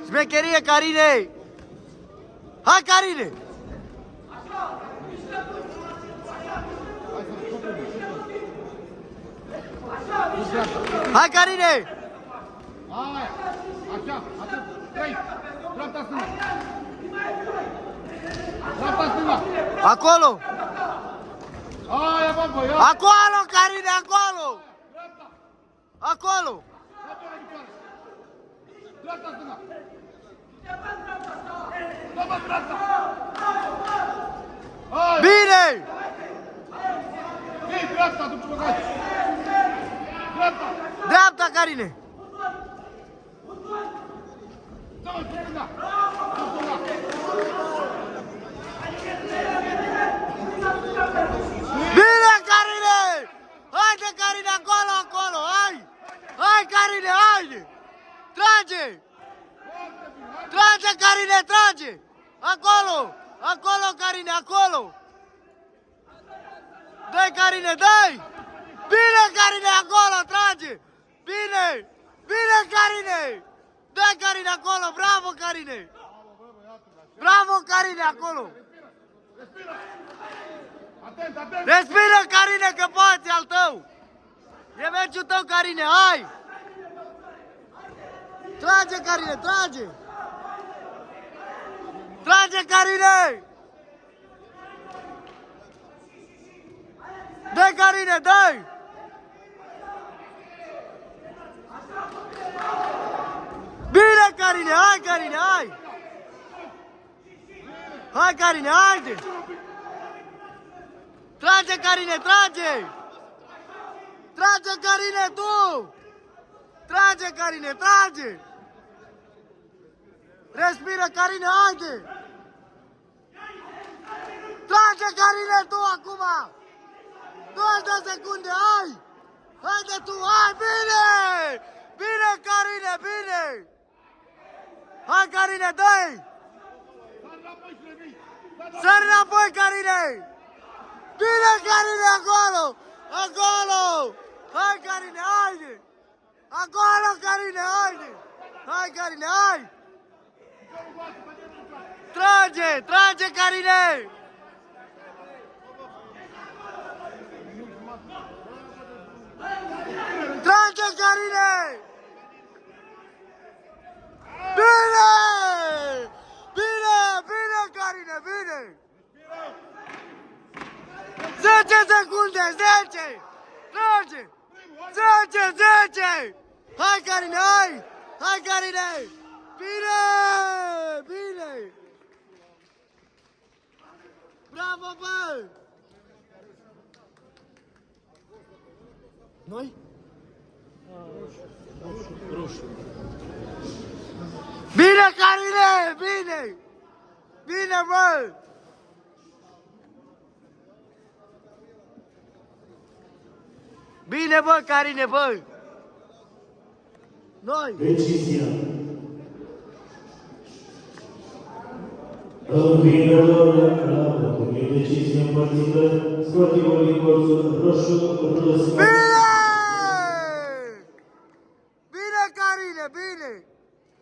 Șmecherie, Carine! Hai, Carine! Hai, Carine! Hai! Așa, atât, 3, dreapta stânga! Dreapta stânga! Acolo! Aia, bă, băi, ia! Acolo, Carine, acolo! Dreapta! Acolo! Dreapta la picioare! Dreapta stânga! Da, bă, dreapta! Hai! Bine! Ei, dreapta, duci băgat! Dreapta! Dreapta, Carine! Da, bă, stânga! Stânga! Bine, Carine! Haide, Carine, acolo, acolo, hai! Hai, Carine, haide! Trage! Trage, Carine, trage! Acolo! Acolo, Carine, acolo! Dai, Carine, dai! Bine, Carine, acolo, trage! Bine! Bine, Carine! Dai, Carine, acolo, bravo, Carine! Bravo, Carine, acolo! Atent, atent! Respiră, Carine, că poți, al tău! E meciul tău, Carine, hai! Trage, Carine, trage! Trage, Carine! Dă-i, Carine, dă-i! Bine, Carine, hai, Carine, hai! Hai, Carine, haide! Trage, Carine, trage! Trage, Carine, tu! Trage, Carine, trage! Respiră, Carine, haide! Trage, Carine, tu, acum! 20 de secunde, hai! Haide tu, hai, bine! Bine, Carine, bine! Hai, Carine, dă-i! Sări înapoi, Carine! Bine, Carine, acolo! Acolo! Hai, Carine, haide! Acolo, Carine, haide! Hai, Carine, hai! Trage! Trage, Carine! Trage, Carine! Bine! Bine! Bine, Carine, bine! 10 secunde! 10! Trage! 10! 10! Hai, Carine, hai! Hai, Carine! Bine! Bine! Bravo, bă! Noi? Roșu. Bine, Carine! Bine! Bine, bă! Bine, bă, Carine, bă! Noi! Decizia. Învingător la locul de decizie împărțită, sportivul din colțul roșu, Răsca. Bine! Bine, Carine, bine!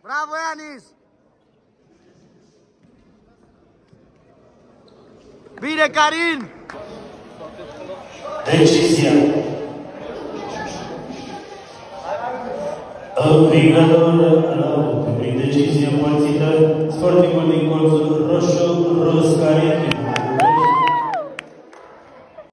Bravo, Ianis! Bine, Carin! Decizia. Învingător la locul de decizie împărțită, sportivul din colțul roșu, Răsca.